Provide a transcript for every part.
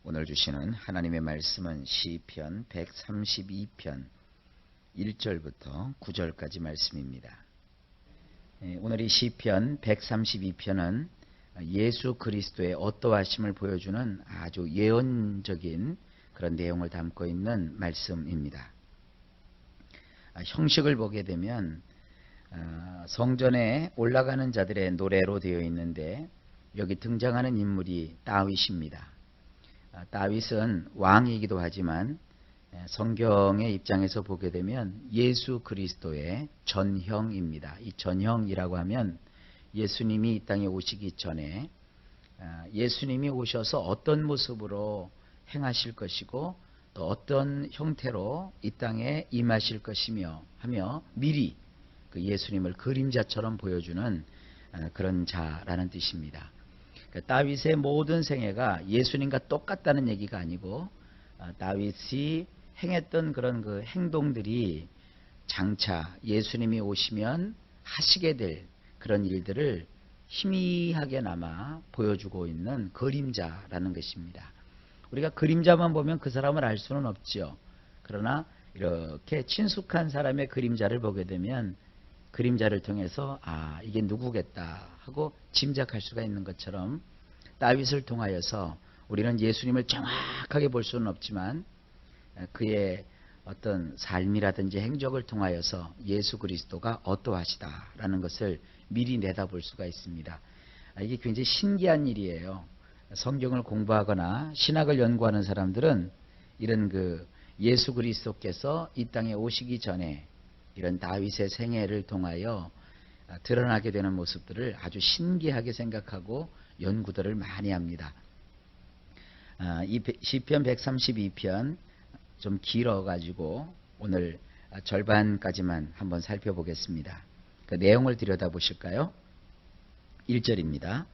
오늘 주시는 하나님의 말씀은 시편 132편 1절부터 9절까지 말씀입니다. 오늘 이 시편 132편은 예수 그리스도의 어떠하심을 보여주는 아주 예언적인 그런 내용을 담고 있는 말씀입니다. 형식을 보게 되면 성전에 올라가는 자들의 노래로 되어 있는데 여기 등장하는 인물이 다윗입니다. 다윗은 왕이기도 하지만 성경의 입장에서 보게 되면 예수 그리스도의 전형입니다. 이 전형이라고 하면 예수님이 이 땅에 오시기 전에 예수님이 오셔서 어떤 모습으로 행하실 것이고 또 어떤 형태로 이 땅에 임하실 것이며 하며 미리 그 예수님을 그림자처럼 보여주는 그런 자라는 뜻입니다. 다윗의 모든 생애가 예수님과 똑같다는 얘기가 아니고 다윗이 행했던 그런 그 행동들이 장차 예수님이 오시면 하시게 될 그런 일들을 희미하게나마 보여주고 있는 그림자라는 것입니다. 우리가 그림자만 보면 그 사람을 알 수는 없죠. 그러나 이렇게 친숙한 사람의 그림자를 보게 되면 그림자를 통해서 이게 누구겠다 하고 짐작할 수가 있는 것처럼 다윗을 통하여서 우리는 예수님을 정확하게 볼 수는 없지만 그의 어떤 삶이라든지 행적을 통하여서 예수 그리스도가 어떠하시다라는 것을 미리 내다볼 수가 있습니다. 이게 굉장히 신기한 일이에요. 성경을 공부하거나 신학을 연구하는 사람들은 이런 그 예수 그리스도께서 이 땅에 오시기 전에 이런 다윗의 생애를 통하여 드러나게 되는 모습들을 아주 신기하게 생각하고 연구들을 많이 합니다. 이 시편 132편 좀 길어가지고 오늘 절반까지만 한번 살펴보겠습니다. 그 내용을 들여다보실까요? 1절입니다.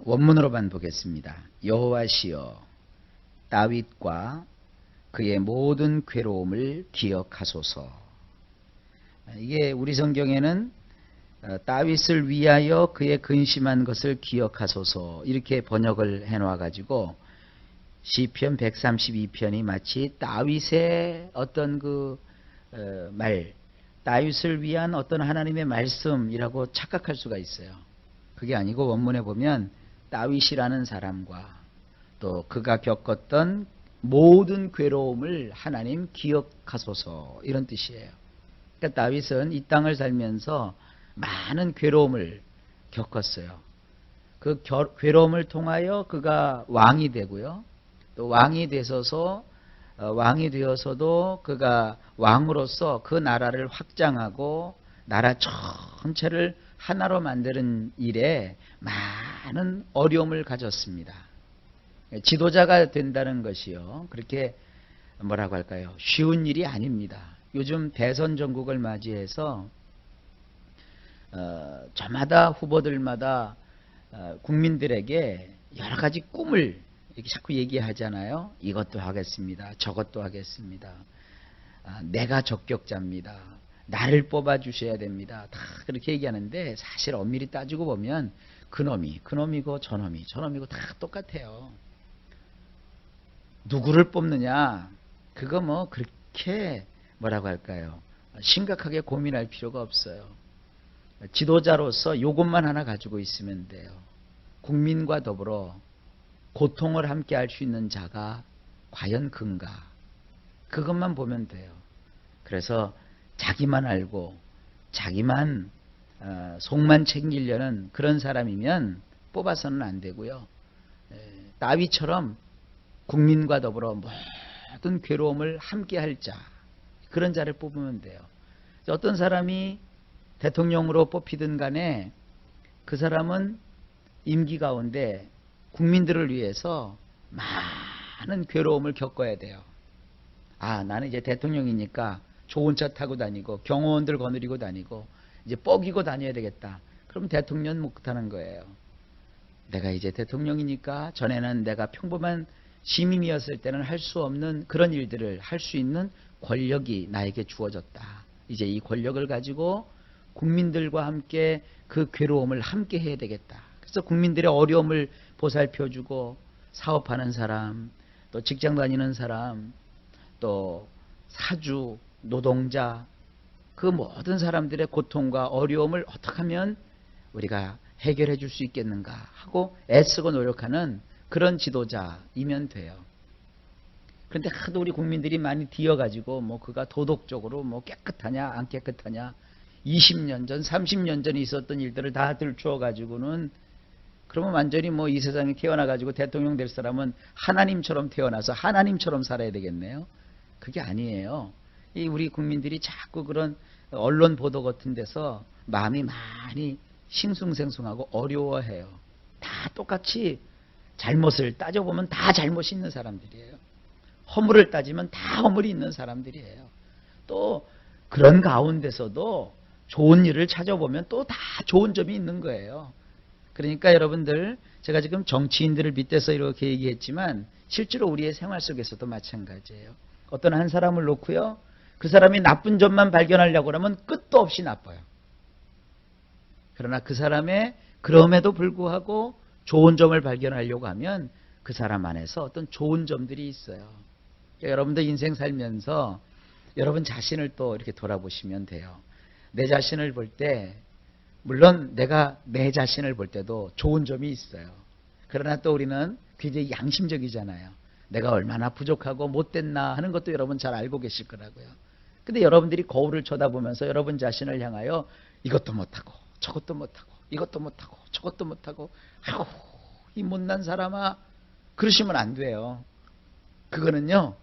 원문으로만 보겠습니다. 여호와시여 다윗과 그의 모든 괴로움을 기억하소서. 이게 우리 성경에는 다윗을 위하여 그의 근심한 것을 기억하소서 이렇게 번역을 해놓아 가지고 시편 132편이 마치 다윗의 어떤 그 말, 다윗을 위한 어떤 하나님의 말씀이라고 착각할 수가 있어요. 그게 아니고 원문에 보면 다윗이라는 사람과 또 그가 겪었던 모든 괴로움을 하나님 기억하소서 이런 뜻이에요. 그러니까 다윗은 이 땅을 살면서 많은 괴로움을 겪었어요. 그 괴로움을 통하여 그가 왕이 되고요. 또 왕이 되어서도 그가 왕으로서 그 나라를 확장하고 나라 전체를 하나로 만드는 일에 많은 어려움을 가졌습니다. 지도자가 된다는 것이요. 그렇게 뭐라고 할까요? 쉬운 일이 아닙니다. 요즘 대선 전국을 맞이해서 저마다 후보들마다 국민들에게 여러 가지 꿈을 이렇게 자꾸 얘기하잖아요. 이것도 하겠습니다. 저것도 하겠습니다. 내가 적격자입니다. 나를 뽑아주셔야 됩니다. 다 그렇게 얘기하는데 사실 엄밀히 따지고 보면 그놈이고 저놈이고 다 똑같아요. 누구를 뽑느냐 그거 뭐 그렇게 뭐라고 할까요? 심각하게 고민할 필요가 없어요. 지도자로서 요것만 하나 가지고 있으면 돼요. 국민과 더불어 고통을 함께 할 수 있는 자가 과연 그인가? 그것만 보면 돼요. 그래서 자기만 알고 자기만 속만 챙기려는 그런 사람이면 뽑아서는 안 되고요. 다윗처럼 국민과 더불어 모든 괴로움을 함께 할 자, 그런 자를 뽑으면 돼요. 어떤 사람이 대통령으로 뽑히든 간에 그 사람은 임기 가운데 국민들을 위해서 많은 괴로움을 겪어야 돼요. 나는 이제 대통령이니까 좋은 차 타고 다니고 경호원들 거느리고 다니고 이제 뻐기고 다녀야 되겠다. 그럼 대통령 못하는 거예요. 내가 이제 대통령이니까 전에는 내가 평범한 시민이었을 때는 할 수 없는 그런 일들을 할 수 있는 권력이 나에게 주어졌다. 이제 이 권력을 가지고 국민들과 함께 그 괴로움을 함께 해야 되겠다. 그래서 국민들의 어려움을 보살펴주고 사업하는 사람, 또 직장 다니는 사람, 또 사주, 노동자, 그 모든 사람들의 고통과 어려움을 어떻게 하면 우리가 해결해 줄 수 있겠는가 하고 애쓰고 노력하는 그런 지도자이면 돼요. 그런데 하도 우리 국민들이 많이 뒤어가지고 뭐 그가 도덕적으로 뭐 깨끗하냐 안 깨끗하냐 20년 전 30년 전에 있었던 일들을 다 들추어가지고는 그러면 완전히 뭐 이 세상에 태어나가지고 대통령 될 사람은 하나님처럼 태어나서 하나님처럼 살아야 되겠네요. 그게 아니에요. 이 우리 국민들이 자꾸 그런 언론 보도 같은 데서 마음이 많이 싱숭생숭하고 어려워해요. 다 똑같이 잘못을 따져보면 다 잘못이 있는 사람들이에요. 허물을 따지면 다 허물이 있는 사람들이에요. 또 그런 가운데서도 좋은 일을 찾아보면 또 다 좋은 점이 있는 거예요. 그러니까 여러분들 제가 지금 정치인들을 빗대서 이렇게 얘기했지만 실제로 우리의 생활 속에서도 마찬가지예요. 어떤 한 사람을 놓고요. 그 사람이 나쁜 점만 발견하려고 하면 끝도 없이 나빠요. 그러나 그 사람의 그럼에도 불구하고 좋은 점을 발견하려고 하면 그 사람 안에서 어떤 좋은 점들이 있어요. 그러니까 여러분들 인생 살면서 여러분 자신을 또 이렇게 돌아보시면 돼요. 내 자신을 볼 때 물론 내가 내 자신을 볼 때도 좋은 점이 있어요. 그러나 또 우리는 굉장히 양심적이잖아요. 내가 얼마나 부족하고 못됐나 하는 것도 여러분 잘 알고 계실 거라고요. 근데 여러분들이 거울을 쳐다보면서 여러분 자신을 향하여 이것도 못하고 저것도 못하고 이것도 못하고 저것도 못하고 아이고 이 못난 사람아 그러시면 안 돼요. 그거는요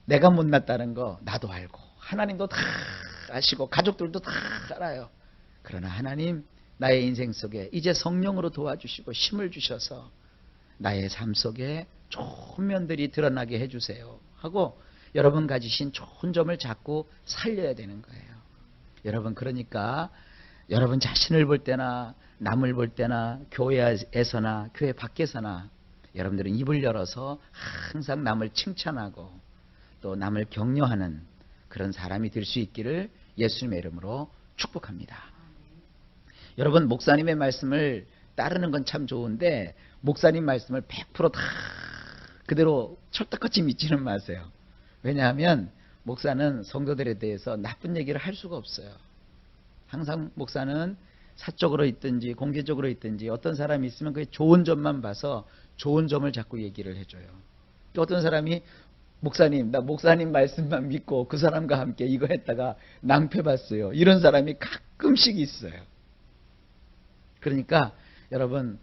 내가 못났다는 거 나도 알고 하나님도 다 아시고 가족들도 다 알아요. 그러나 하나님 나의 인생 속에 이제 성령으로 도와주시고 힘을 주셔서 나의 삶 속에 좋은 면들이 드러나게 해주세요 하고 여러분 가지신 좋은 점을 자꾸 살려야 되는 거예요. 여러분 그러니까 여러분 자신을 볼 때나 남을 볼 때나 교회에서나 교회 밖에서나 여러분들은 입을 열어서 항상 남을 칭찬하고 또 남을 격려하는 그런 사람이 될 수 있기를 예수님의 이름으로 축복합니다. 여러분 목사님의 말씀을 따르는 건 참 좋은데 목사님 말씀을 100% 다 그대로 철떡같이 믿지는 마세요. 왜냐하면 목사는 성도들에 대해서 나쁜 얘기를 할 수가 없어요. 항상 목사는 사적으로 있든지 공개적으로 있든지 어떤 사람이 있으면 그게 좋은 점만 봐서 좋은 점을 자꾸 얘기를 해줘요. 또 어떤 사람이 목사님 나 목사님 말씀만 믿고 그 사람과 함께 이거 했다가 낭패봤어요. 이런 사람이 가끔씩 있어요. 그러니까 여러분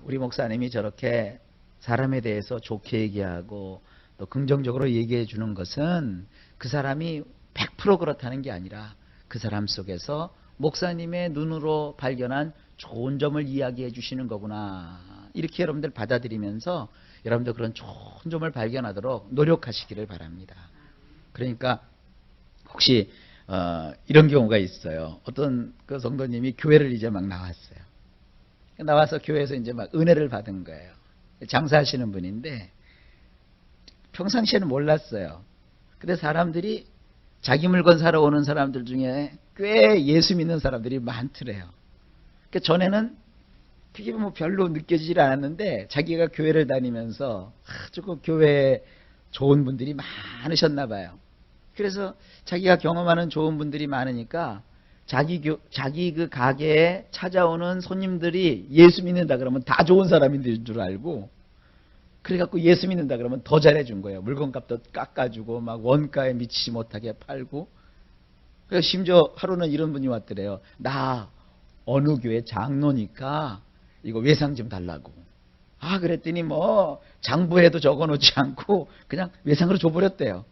우리 목사님이 저렇게 사람에 대해서 좋게 얘기하고 또 긍정적으로 얘기해 주는 것은 그 사람이 100% 그렇다는 게 아니라 그 사람 속에서 목사님의 눈으로 발견한 좋은 점을 이야기해 주시는 거구나. 이렇게 여러분들 받아들이면서 여러분들 그런 좋은 점을 발견하도록 노력하시기를 바랍니다. 그러니까 혹시 이런 경우가 있어요. 어떤 그 성도님이 교회를 이제 막 나왔어요. 나와서 교회에서 이제 막 은혜를 받은 거예요. 장사하시는 분인데 평상시에는 몰랐어요. 근데 사람들이 자기 물건 사러 오는 사람들 중에 꽤 예수 믿는 사람들이 많더래요. 그러니까 전에는 그게 뭐 별로 느껴지질 않았는데 자기가 교회를 다니면서 아주 그 교회에 좋은 분들이 많으셨나 봐요. 그래서 자기가 경험하는 좋은 분들이 많으니까 자기 그 가게에 찾아오는 손님들이 예수 믿는다 그러면 다 좋은 사람인 줄 알고 그래갖고 예수 믿는다 그러면 더 잘해준 거예요. 물건값도 깎아주고 막 원가에 미치지 못하게 팔고. 그래서 심지어 하루는 이런 분이 왔더래요. 나 어느 교회 장로니까 이거 외상 좀 달라고. 그랬더니 뭐 장부에도 적어놓지 않고 그냥 외상으로 줘버렸대요.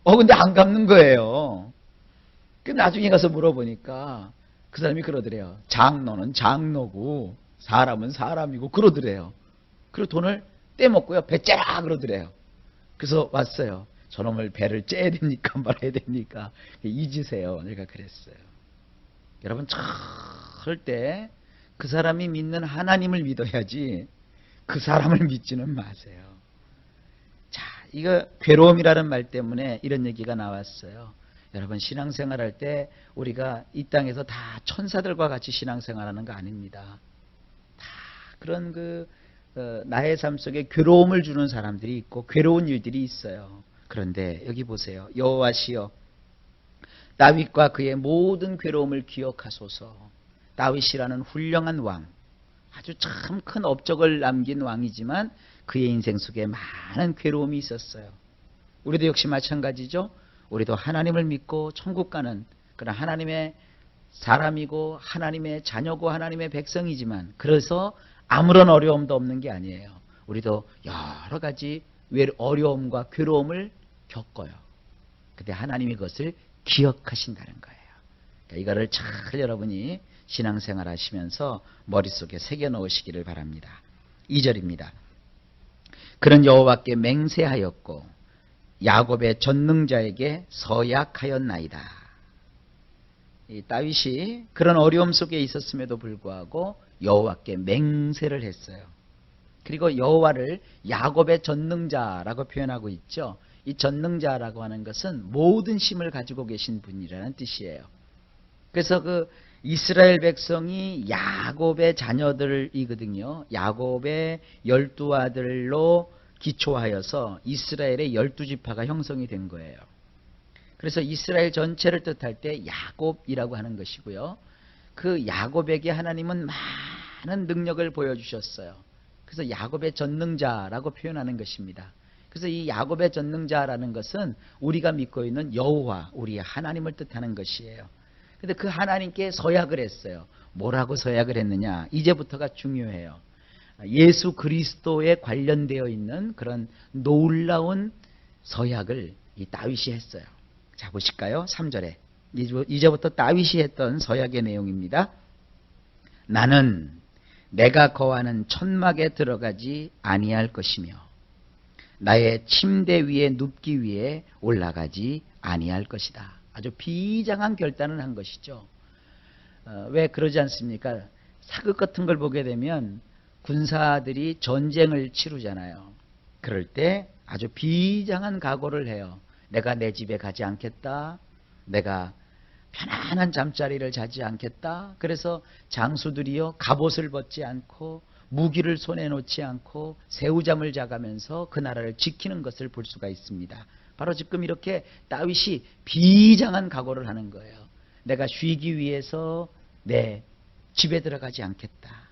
근데 안 갚는 거예요. 그 나중에 가서 물어보니까 그 사람이 그러더래요. 장로는 장로고 사람은 사람이고 그러더래요. 그리고 돈을 떼먹고요. 배 째라 그러더래요. 그래서 왔어요. 저놈을 배를 째야 됩니까 말아야 됩니까? 잊으세요. 내가 그랬어요. 여러분 절대 그 사람이 믿는 하나님을 믿어야지 그 사람을 믿지는 마세요. 자, 이거 괴로움이라는 말 때문에 이런 얘기가 나왔어요. 여러분 신앙생활할 때 우리가 이 땅에서 다 천사들과 같이 신앙생활하는 거 아닙니다. 다 그런 그 나의 삶 속에 괴로움을 주는 사람들이 있고 괴로운 일들이 있어요. 그런데 여기 보세요. 여호와시여 다윗과 그의 모든 괴로움을 기억하소서. 다윗이라는 훌륭한 왕, 아주 참 큰 업적을 남긴 왕이지만 그의 인생 속에 많은 괴로움이 있었어요. 우리도 역시 마찬가지죠. 우리도 하나님을 믿고 천국 가는 그런 하나님의 사람이고 하나님의 자녀고 하나님의 백성이지만 그래서 아무런 어려움도 없는 게 아니에요. 우리도 여러 가지 어려움과 괴로움을 겪어요. 근데 하나님이 그것을 기억하신다는 거예요. 그러니까 이거를 잘 여러분이 신앙생활 하시면서 머릿속에 새겨 넣으시기를 바랍니다. 2절입니다. 그는 여호와께 맹세하였고 야곱의 전능자에게 서약하였나이다. 이 다윗이 그런 어려움 속에 있었음에도 불구하고 여호와께 맹세를 했어요. 그리고 여호와를 야곱의 전능자라고 표현하고 있죠. 이 전능자라고 하는 것은 모든 힘을 가지고 계신 분이라는 뜻이에요. 그래서 그 이스라엘 백성이 야곱의 자녀들이거든요. 야곱의 12아들로 기초하여서 이스라엘의 12지파가 형성이 된 거예요. 그래서 이스라엘 전체를 뜻할 때 야곱이라고 하는 것이고요. 그 야곱에게 하나님은 많은 능력을 보여주셨어요. 그래서 야곱의 전능자라고 표현하는 것입니다. 그래서 이 야곱의 전능자라는 것은 우리가 믿고 있는 여호와, 우리의 하나님을 뜻하는 것이에요. 근데 그 하나님께 서약을 했어요. 뭐라고 서약을 했느냐? 이제부터가 중요해요. 예수 그리스도에 관련되어 있는 그런 놀라운 서약을 이 다윗이 했어요. 자, 보실까요? 3절에. 이제부터 다윗이 했던 서약의 내용입니다. 나는 내가 거하는 천막에 들어가지 아니할 것이며 나의 침대 위에 눕기 위해 올라가지 아니할 것이다. 아주 비장한 결단을 한 것이죠. 왜 그러지 않습니까? 사극 같은 걸 보게 되면 군사들이 전쟁을 치르잖아요. 그럴 때 아주 비장한 각오를 해요. 내가 내 집에 가지 않겠다. 내가 편안한 잠자리를 자지 않겠다. 그래서 장수들이요 갑옷을 벗지 않고 무기를 손에 놓지 않고 새우잠을 자가면서 그 나라를 지키는 것을 볼 수가 있습니다. 바로 지금 이렇게 다윗이 비장한 각오를 하는 거예요. 내가 쉬기 위해서 내 집에 들어가지 않겠다.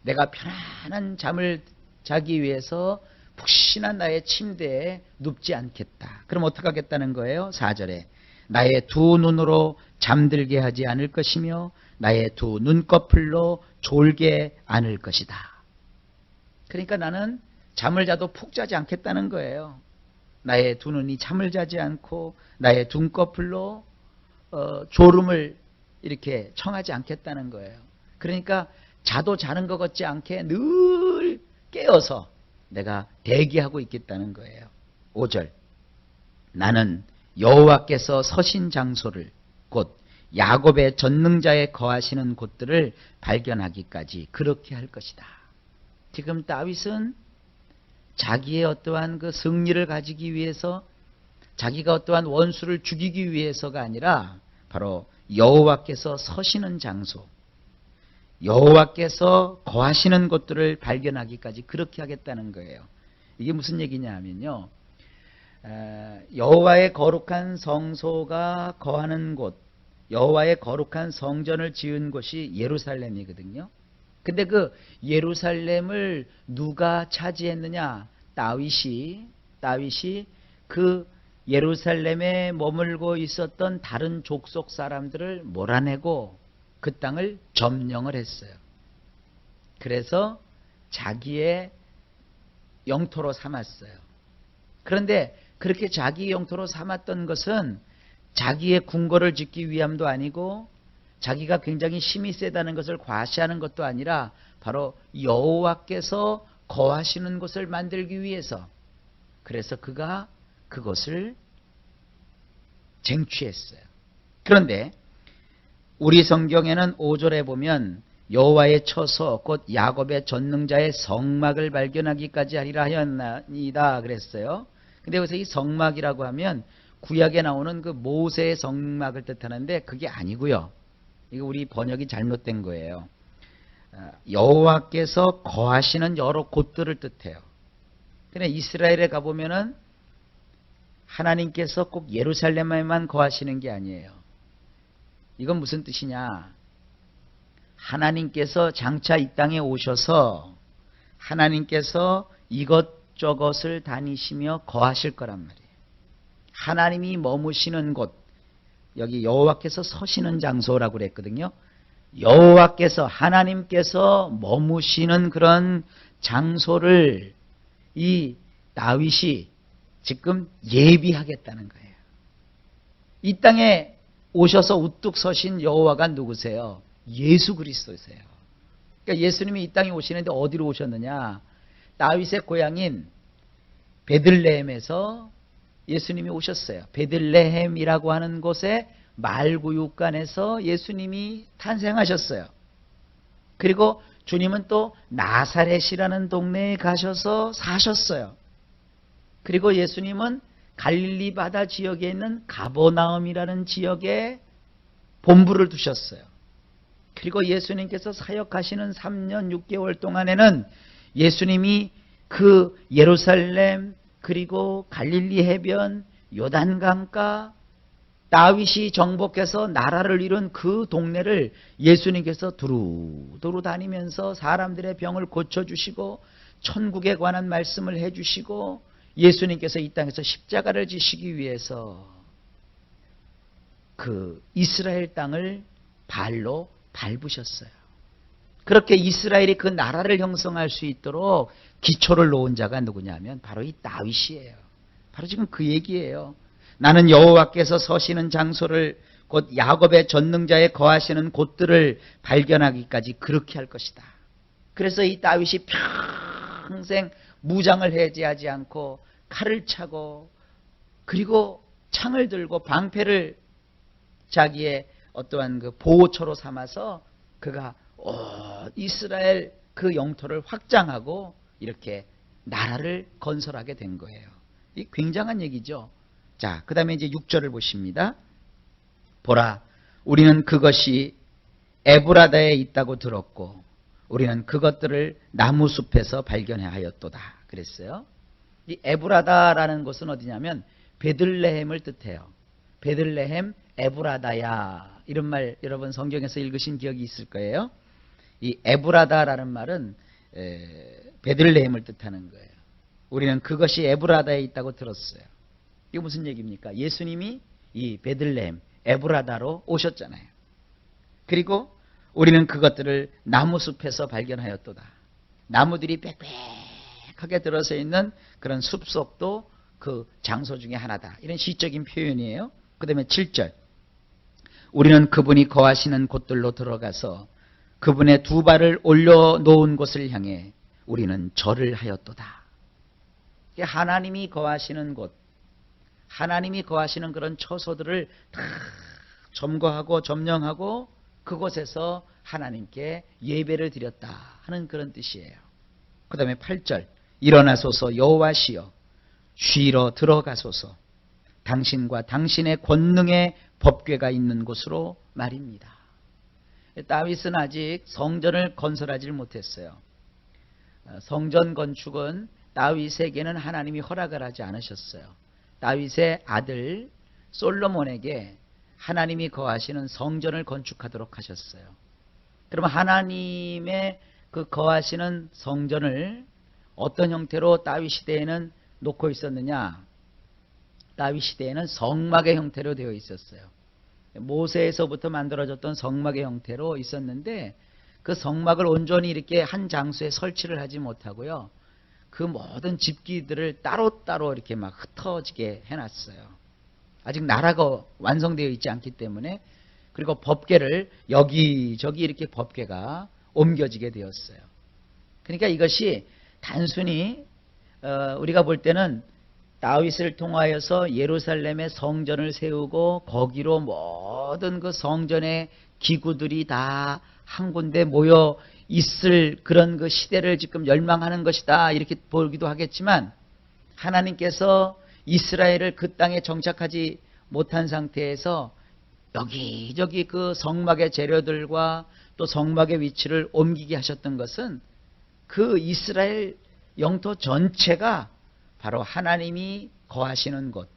내가 편안한 잠을 자기 위해서 푹신한 나의 침대에 눕지 않겠다. 그럼 어떻게 하겠다는 거예요? 4절에 나의 두 눈으로 잠들게 하지 않을 것이며 나의 두 눈꺼풀로 졸게 않을 것이다. 그러니까 나는 잠을 자도 푹 자지 않겠다는 거예요. 나의 두 눈이 잠을 자지 않고 나의 눈꺼풀로 졸음을 이렇게 청하지 않겠다는 거예요. 그러니까 자도 자는 것 같지 않게 늘 깨어서 내가 대기하고 있겠다는 거예요. 5절 나는 여호와께서 서신 장소를 곧 야곱의 전능자에 거하시는 곳들을 발견하기까지 그렇게 할 것이다. 지금 다윗은 자기의 어떠한 그 승리를 가지기 위해서 자기가 어떠한 원수를 죽이기 위해서가 아니라 바로 여호와께서 서시는 장소, 여호와께서 거하시는 곳들을 발견하기까지 그렇게 하겠다는 거예요. 이게 무슨 얘기냐 하면요. 여호와의 거룩한 성소가 거하는 곳, 여호와의 거룩한 성전을 지은 곳이 예루살렘이거든요. 근데 그 예루살렘을 누가 차지했느냐? 다윗이 그 예루살렘에 머물고 있었던 다른 족속 사람들을 몰아내고 그 땅을 점령을 했어요. 그래서 자기의 영토로 삼았어요. 그런데 그렇게 자기 영토로 삼았던 것은 자기의 궁궐을 짓기 위함도 아니고 자기가 굉장히 힘이 세다는 것을 과시하는 것도 아니라 바로 여호와께서 거하시는 곳을 만들기 위해서, 그래서 그가 그것을 쟁취했어요. 그런데 우리 성경에는 5절에 보면 여호와의 처소 곧 야곱의 전능자의 성막을 발견하기까지 하리라 하였나이다 그랬어요. 근데 여기서 이 성막이라고 하면 구약에 나오는 그 모세의 성막을 뜻하는데 그게 아니고요. 이거 우리 번역이 잘못된 거예요. 여호와께서 거하시는 여러 곳들을 뜻해요. 근데 이스라엘에 가보면은 하나님께서 꼭 예루살렘에만 거하시는 게 아니에요. 이건 무슨 뜻이냐? 하나님께서 장차 이 땅에 오셔서 하나님께서 이것저것을 다니시며 거하실 거란 말이에요. 하나님이 머무시는 곳, 여기 여호와께서 서시는 장소라고 그랬거든요. 여호와께서, 하나님께서 머무시는 그런 장소를 이 다윗이 지금 예비하겠다는 거예요. 이 땅에 오셔서 우뚝 서신 여호와가 누구세요? 예수 그리스도세요. 그러니까 예수님이 이 땅에 오시는데 어디로 오셨느냐? 다윗의 고향인 베들레헴에서 예수님이 오셨어요. 베들레헴이라고 하는 곳에 말구육간에서 예수님이 탄생하셨어요. 그리고 주님은 또 나사렛이라는 동네에 가셔서 사셨어요. 그리고 예수님은 갈릴리 바다 지역에 있는 가버나움이라는 지역에 본부를 두셨어요. 그리고 예수님께서 사역하시는 3년 6개월 동안에는 예수님이 그 예루살렘 그리고 갈릴리 해변 요단강가 다윗이 정복해서 나라를 이룬 그 동네를 예수님께서 두루두루 다니면서 사람들의 병을 고쳐주시고 천국에 관한 말씀을 해주시고 예수님께서 이 땅에서 십자가를 지시기 위해서 그 이스라엘 땅을 발로 밟으셨어요. 그렇게 이스라엘이 그 나라를 형성할 수 있도록 기초를 놓은 자가 누구냐면 바로 이 다윗이에요. 바로 지금 그 얘기예요. 나는 여호와께서 서시는 장소를 곧 야곱의 전능자의 거하시는 곳들을 발견하기까지 그렇게 할 것이다. 그래서 이 다윗이 평생 무장을 해제하지 않고 칼을 차고 그리고 창을 들고 방패를 자기의 어떠한 그 보호처로 삼아서 그가 이스라엘 그 영토를 확장하고 이렇게 나라를 건설하게 된 거예요. 이 굉장한 얘기죠. 자, 그 다음에 이제 6절을 보십니다. 보라, 우리는 그것이 에브라다에 있다고 들었고 우리는 그것들을 나무숲에서 발견하였도다. 그랬어요. 이 에브라다라는 곳은 어디냐면 베들레헴을 뜻해요. 베들레헴 에브라다야, 이런 말 여러분 성경에서 읽으신 기억이 있을 거예요. 이 에브라다라는 말은 베들레헴을 뜻하는 거예요. 우리는 그것이 에브라다에 있다고 들었어요. 이게 무슨 얘기입니까? 예수님이 이 베들레헴 에브라다로 오셨잖아요. 그리고 우리는 그것들을 나무숲에서 발견하였도다. 나무들이 빽빽하게 들어서 있는 그런 숲속도 그 장소 중에 하나다. 이런 시적인 표현이에요. 그 다음에 7절, 우리는 그분이 거하시는 곳들로 들어가서 그분의 두 발을 올려놓은 곳을 향해 우리는 절을 하였도다. 하나님이 거하시는 곳, 하나님이 거하시는 그런 처소들을 다 점거하고 점령하고 그곳에서 하나님께 예배를 드렸다 하는 그런 뜻이에요. 그 다음에 8절, 일어나소서 여호와시여 쉬러 들어가소서 당신과 당신의 권능의 법궤가 있는 곳으로 말입니다. 다윗은 아직 성전을 건설하지 못했어요. 성전 건축은 다윗에게는 하나님이 허락을 하지 않으셨어요. 다윗의 아들 솔로몬에게 하나님이 거하시는 성전을 건축하도록 하셨어요. 그러면 하나님의 그 거하시는 성전을 어떤 형태로 다윗 시대에는 놓고 있었느냐? 다윗 시대에는 성막의 형태로 되어 있었어요. 모세에서부터 만들어졌던 성막의 형태로 있었는데 그 성막을 온전히 이렇게 한 장소에 설치를 하지 못하고요. 그 모든 집기들을 따로따로 이렇게 막 흩어지게 해놨어요. 아직 나라가 완성되어 있지 않기 때문에. 그리고 법궤를 여기저기 이렇게 법궤가 옮겨지게 되었어요. 그러니까 이것이 단순히 우리가 볼 때는 다윗을 통하여서 예루살렘에 성전을 세우고 거기로 모든 그 성전의 기구들이 다 한 군데 모여 있을 그런 그 시대를 지금 열망하는 것이다 이렇게 보기도 하겠지만, 하나님께서 이스라엘을 그 땅에 정착하지 못한 상태에서 여기저기 그 성막의 재료들과 또 성막의 위치를 옮기게 하셨던 것은 그 이스라엘 영토 전체가 바로 하나님이 거하시는 곳,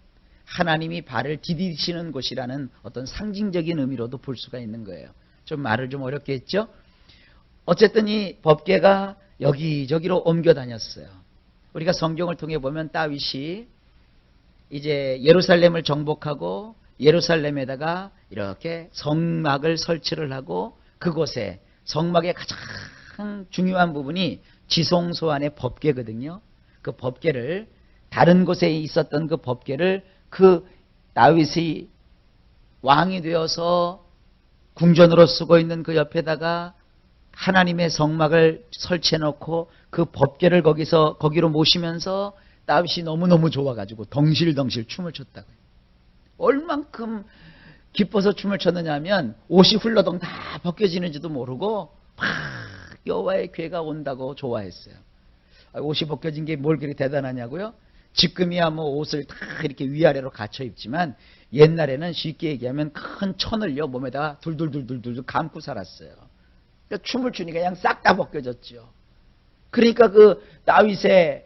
하나님이 발을 디디시는 곳이라는 어떤 상징적인 의미로도 볼 수가 있는 거예요. 좀 말을 좀 어렵게 했죠? 어쨌든 이 법궤가 여기저기로 옮겨 다녔어요. 우리가 성경을 통해 보면 다윗이 이제 예루살렘을 정복하고 예루살렘에다가 이렇게 성막을 설치를 하고 그곳에 성막의 가장 중요한 부분이 지성소 안의 법궤거든요. 그 법궤를 다른 곳에 있었던 그 법궤를 그 다윗이 왕이 되어서 궁전으로 쓰고 있는 그 옆에다가 하나님의 성막을 설치해 놓고 그 법궤를 거기로 모시면서 다윗이 너무너무 좋아가지고 덩실덩실 춤을 췄다고요. 얼만큼 기뻐서 춤을 췄느냐 하면 옷이 훌러덩 다 벗겨지는지도 모르고 막 여호와의 궤가 온다고 좋아했어요. 옷이 벗겨진 게 뭘 그렇게 대단하냐고요? 지금이야 뭐 옷을 다 이렇게 위아래로 갖춰 입지만 옛날에는 쉽게 얘기하면 큰 천을요 몸에다가 둘둘둘둘둘 감고 살았어요. 그러니까 춤을 추니까 그냥 싹 다 벗겨졌죠. 그러니까 그 다윗의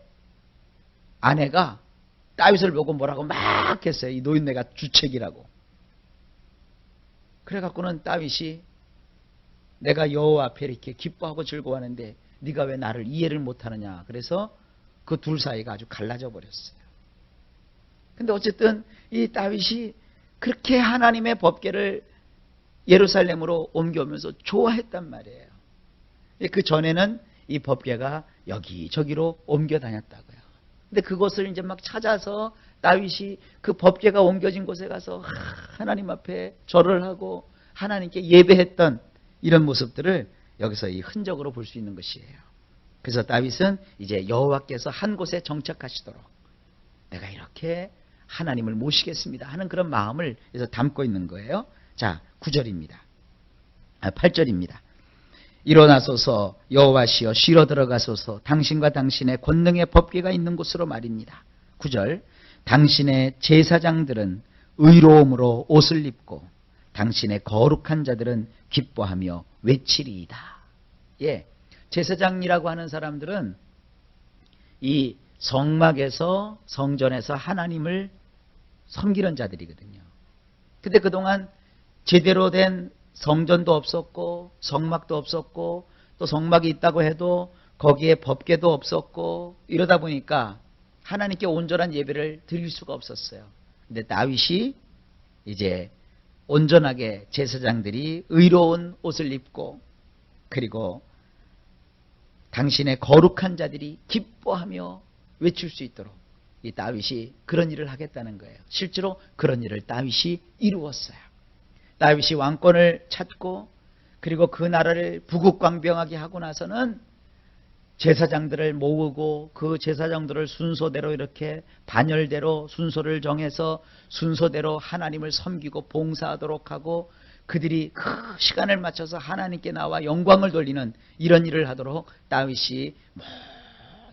아내가 다윗을 보고 뭐라고 막 했어요. 이 노인네가 주책이라고. 그래갖고는 다윗이 내가 여호와 앞에 이렇게 기뻐하고 즐거워하는데 네가 왜 나를 이해를 못하느냐. 그래서 그 둘 사이가 아주 갈라져 버렸어요. 근데 어쨌든 이 다윗이 그렇게 하나님의 법궤를 예루살렘으로 옮겨오면서 좋아했단 말이에요. 그 전에는 이 법궤가 여기저기로 옮겨 다녔다고요. 근데 그것을 이제 막 찾아서 다윗이 그 법궤가 옮겨진 곳에 가서 하나님 앞에 절을 하고 하나님께 예배했던 이런 모습들을 여기서 이 흔적으로 볼 수 있는 것이에요. 그래서 다윗은 이제 여호와께서 한 곳에 정착하시도록 내가 이렇게 하나님을 모시겠습니다 하는 그런 마음을 그래서 담고 있는 거예요. 자, 9절입니다. 8절입니다. 일어나소서 여호와시여 쉬러 들어가소서 당신과 당신의 권능의 법궤가 있는 곳으로 말입니다. 9절 당신의 제사장들은 의로움으로 옷을 입고 당신의 거룩한 자들은 기뻐하며 외치리이다. 예, 제사장이라고 하는 사람들은 이 성막에서 성전에서 하나님을 섬기는 자들이거든요. 근데 그동안 제대로 된 성전도 없었고 성막도 없었고 또 성막이 있다고 해도 거기에 법궤도 없었고 이러다 보니까 하나님께 온전한 예배를 드릴 수가 없었어요. 근데 다윗이 이제 온전하게 제사장들이 의로운 옷을 입고 그리고 당신의 거룩한 자들이 기뻐하며 외칠 수 있도록 이 다윗이 그런 일을 하겠다는 거예요. 실제로 그런 일을 다윗이 이루었어요. 다윗이 왕권을 찾고 그리고 그 나라를 부국광병하게 하고 나서는 제사장들을 모으고 그 제사장들을 순서대로 이렇게 반열대로 순서를 정해서 순서대로 하나님을 섬기고 봉사하도록 하고 그들이 그 시간을 맞춰서 하나님께 나와 영광을 돌리는 이런 일을 하도록 다윗이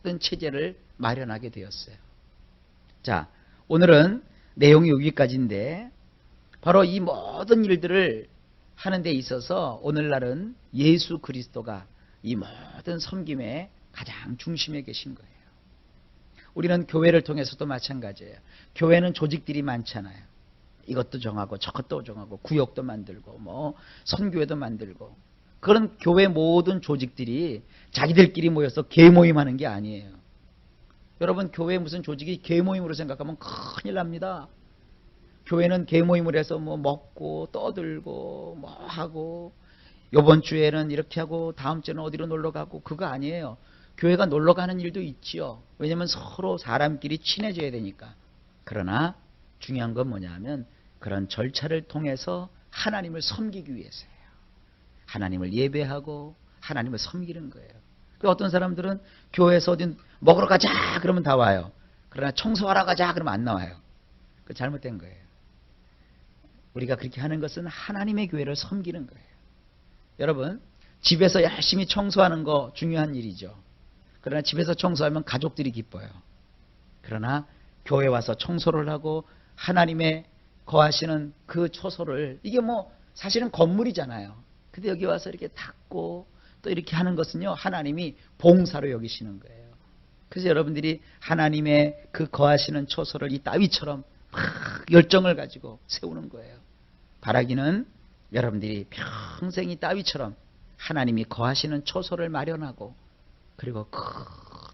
모든 체제를 마련하게 되었어요. 자, 오늘은 내용이 여기까지인데 바로 이 모든 일들을 하는 데 있어서 오늘날은 예수 그리스도가 이 모든 섬김의 가장 중심에 계신 거예요. 우리는 교회를 통해서도 마찬가지예요. 교회는 조직들이 많잖아요. 이것도 정하고 저것도 정하고 구역도 만들고 뭐 선교회도 만들고 그런 교회 모든 조직들이 자기들끼리 모여서 개모임하는 게 아니에요. 여러분 교회 무슨 조직이 개모임으로 생각하면 큰일 납니다. 교회는 개모임을 해서 뭐 먹고 떠들고 뭐 하고 이번 주에는 이렇게 하고 다음 주에는 어디로 놀러 가고 그거 아니에요. 교회가 놀러 가는 일도 있지요. 왜냐하면 서로 사람끼리 친해져야 되니까. 그러나 중요한 건 뭐냐면 그런 절차를 통해서 하나님을 섬기기 위해서예요. 하나님을 예배하고 하나님을 섬기는 거예요. 어떤 사람들은 교회에서 어디 먹으러 가자 그러면 다 와요. 그러나 청소하러 가자 그러면 안 나와요. 그 잘못된 거예요. 우리가 그렇게 하는 것은 하나님의 교회를 섬기는 거예요. 여러분 집에서 열심히 청소하는 거 중요한 일이죠. 그러나 집에서 청소하면 가족들이 기뻐요. 그러나 교회 와서 청소를 하고 하나님의 거하시는 그 초소를, 이게 뭐 사실은 건물이잖아요. 근데 여기 와서 이렇게 닦고 또 이렇게 하는 것은요, 하나님이 봉사로 여기시는 거예요. 그래서 여러분들이 하나님의 그 거하시는 초소를 이 따위처럼 막 열정을 가지고 세우는 거예요. 바라기는 여러분들이 평생 이 따위처럼 하나님이 거하시는 초소를 마련하고, 그리고 그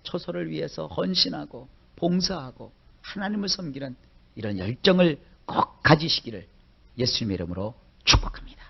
초소를 위해서 헌신하고 봉사하고 하나님을 섬기는 이런 열정을 꼭 가지시기를 예수님의 이름으로 축복합니다.